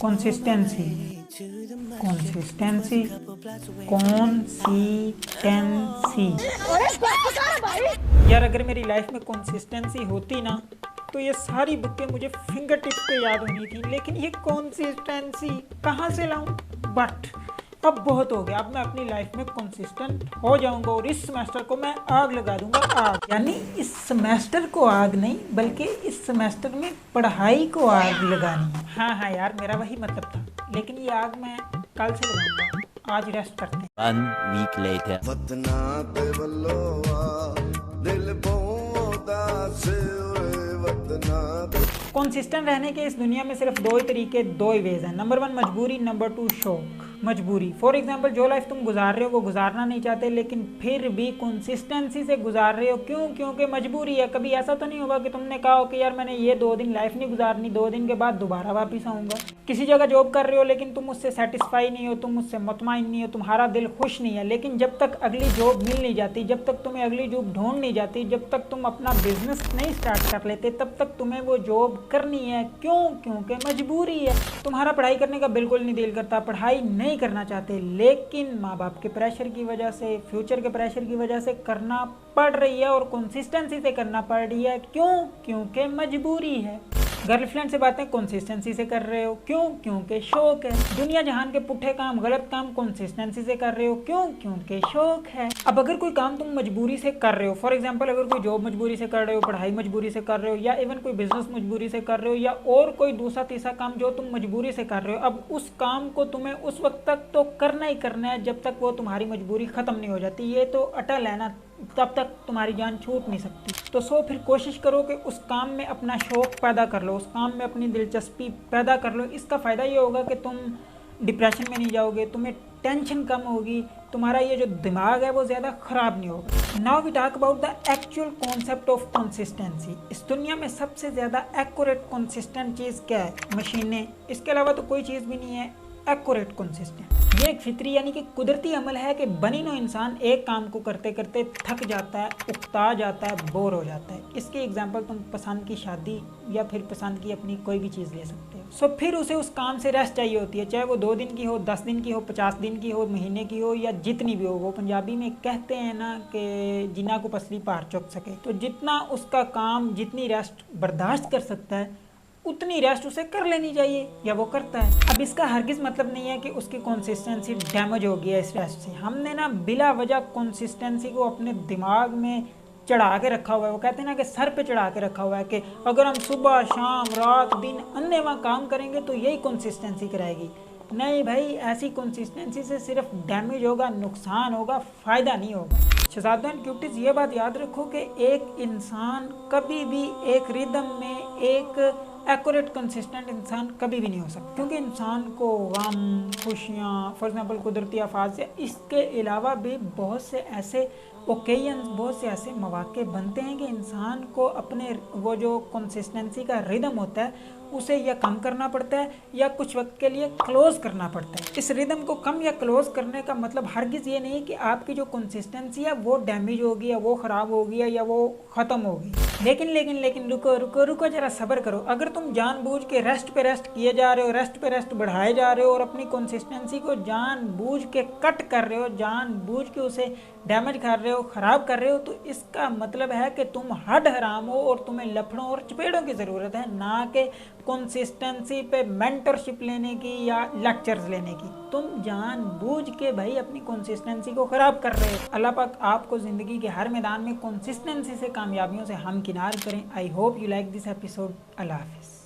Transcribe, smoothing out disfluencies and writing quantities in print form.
Consistency, consistency, consistency. यार अगर मेरी लाइफ में कंसिस्टेंसी होती ना तो ये सारी बुकें मुझे फिंगर टिप्स पे याद होनी थी, लेकिन ये कंसिस्टेंसी कहाँ से लाऊं। बट अब बहुत हो गया, अब मैं अपनी लाइफ में कंसिस्टेंट हो जाऊंगा और इस सेमेस्टर को मैं आग लगा दूंगा। आग यानी इस सेमेस्टर को आग नहीं, बल्कि इस सेमेस्टर में पढ़ाई को आग लगानी है। हाँ यार, मेरा वही मतलब था, लेकिन ये आग मैं कल से लगाऊंगा। आज रेस्ट करते हैं। 1 week later. कंसिस्टेंट रहने के इस दुनिया में सिर्फ दो ही तरीके, दो ही वेज हैं। नंबर 1 मजबूरी, नंबर 2 शौक। मजबूरी, फॉर एग्जाम्पल जो लाइफ तुम गुजार रहे हो वो गुजारना नहीं चाहते, लेकिन फिर भी कंसिस्टेंसी से गुजार रहे हो। क्यों? क्योंकि मजबूरी है। कभी ऐसा तो नहीं होगा कि तुमने कहा हो कि यार मैंने ये 2 दिन लाइफ नहीं गुजारनी, 2 दिन के बाद दोबारा वापस आऊँगा। किसी जगह जॉब कर रहे हो लेकिन तुम उससे सेटिस्फाई नहीं हो, तुम उससे मुतमईन नहीं हो, तुम्हारा दिल खुश नहीं है, लेकिन जब तक अगली जॉब मिल नहीं जाती, जब तक तुम्हें अगली जॉब ढूंढ नहीं जाती, जब तक तुम अपना बिजनेस नहीं स्टार्ट कर लेते, तब तक तुम्हें वो जॉब करनी है। क्यों? क्योंकि मजबूरी है। तुम्हारा पढ़ाई करने का बिल्कुल नहीं दिल करता, पढ़ाई नहीं करना चाहते, लेकिन माँ बाप के प्रेशर की वजह से, फ्यूचर के प्रेशर की वजह से करना पड़ रही है और कंसिस्टेंसी से करना पड़ रही है। क्यों? क्योंकि मजबूरी है। गर्लफ्रेंड से बातें कंसिस्टेंसी से कर रहे हो। क्यों? क्योंकि शौक है। दुनिया जहान के पुट्ठे काम, गलत काम कंसिस्टेंसी से कर रहे हो। क्यों? क्योंकि शौक है। अब अगर कोई काम तुम मजबूरी से कर रहे हो, फॉर एग्जांपल अगर कोई जॉब मजबूरी से कर रहे हो, पढ़ाई मजबूरी से कर रहे हो, या इवन कोई बिजनेस मजबूरी से कर रहे हो, या और कोई दूसरा तीसरा काम जो तुम मजबूरी से कर रहे हो, अब उस काम को तुम्हें उस वक्त तक तो करना ही करना है जब तक वो तुम्हारी मजबूरी खत्म नहीं हो जाती। ये तो अटल है ना, तब तक तुम्हारी जान छूट नहीं सकती। तो फिर कोशिश करो कि उस काम में अपना शौक पैदा कर लो, उस काम में अपनी दिलचस्पी पैदा कर लो। इसका फ़ायदा ये होगा कि तुम डिप्रेशन में नहीं जाओगे, तुम्हें टेंशन कम होगी, तुम्हारा ये जो दिमाग है वो ज़्यादा ख़राब नहीं होगा। Now we talk about the actual concept of consistency. इस दुनिया में सबसे ज़्यादा एक्यूरेट कंसिस्टेंट चीज़ क्या है? मशीनें। इसके अलावा तो कोई चीज़ भी नहीं है एक्यूरेट कंसिस्टेंट। ये एक फितरी यानी कि कुदरती अमल है कि बनी नो इंसान एक काम को करते करते थक जाता है, उकता जाता है, बोर हो जाता है। इसकी एग्जांपल तुम पसंद की शादी या फिर पसंद की अपनी कोई भी चीज़ ले सकते हो। फिर उसे उस काम से रेस्ट चाहिए होती है, चाहे वो 2 दिन की हो, 10 दिन की हो, 50 दिन की हो, महीने की हो, या जितनी भी हो। वो पंजाबी में कहते हैं ना कि जिना को पसली पार चुक सके। तो जितना उसका काम, जितनी रेस्ट बर्दाश्त कर सकता है, उतनी रेस्ट उसे कर लेनी चाहिए, या वो करता है। अब इसका हरगिज़ मतलब नहीं है कि उसकी कंसिस्टेंसी डैमेज हो गई है इस रेस्ट से। हमने ना बिला वजह कंसिस्टेंसी को अपने दिमाग में चढ़ा के रखा हुआ है। वो कहते हैं ना कि सर पे चढ़ा के रखा हुआ है कि अगर हम सुबह शाम रात दिन अन्य काम करेंगे तो यही कंसिस्टेंसी कराएगी। नहीं भाई, ऐसी कंसिस्टेंसी से सिर्फ डैमेज होगा, नुकसान होगा, फ़ायदा नहीं होगा। शहजादों एंड क्यूटीज, ये बात याद रखो कि एक इंसान कभी भी एक रिदम में एक एक्यूरेट कंसिस्टेंट इंसान कभी भी नहीं हो सकता, क्योंकि इंसान को गम, खुशियाँ, फॉर एग्जांपल कुदरती आफात से, इसके अलावा भी बहुत से ऐसे ओकेजन, बहुत से ऐसे मौके बनते हैं कि इंसान को अपने वो जो कंसिस्टेंसी का रिदम होता है उसे या कम करना पड़ता है या कुछ वक्त के लिए क्लोज करना पड़ता है। इस रिदम को कम या क्लोज करने का मतलब हरगिज़ ये नहीं कि आपकी जो कंसिस्टेंसी है वो डैमेज होगी या वो ख़राब होगी या वो ख़त्म होगी। लेकिन रुको जरा सब्र करो। अगर तुम जानबूझ के रेस्ट पे रेस्ट किए जा रहे हो, रेस्ट पे रेस्ट बढ़ाए जा रहे हो और अपनी कंसिस्टेंसी को जानबूझ के कट कर रहे हो, जानबूझ के उसे डैमेज कर रहे हो, ख़राब कर रहे हो, तो इसका मतलब है कि तुम हड हराम हो और तुम्हें लफड़ों और चपेड़ों की ज़रूरत है, ना कि कंसिस्टेंसी पे मेंटरशिप लेने की या लेक्चर्स लेने की। तुम जानबूझ के भाई अपनी कंसिस्टेंसी को ख़राब कर रहे हो। अल्लाह पाक आपको ज़िंदगी के हर मैदान में कंसिस्टेंसी से कामयाबियों से हमकिनार करें। I hope you like this episode. अल्लाह हाफिज़।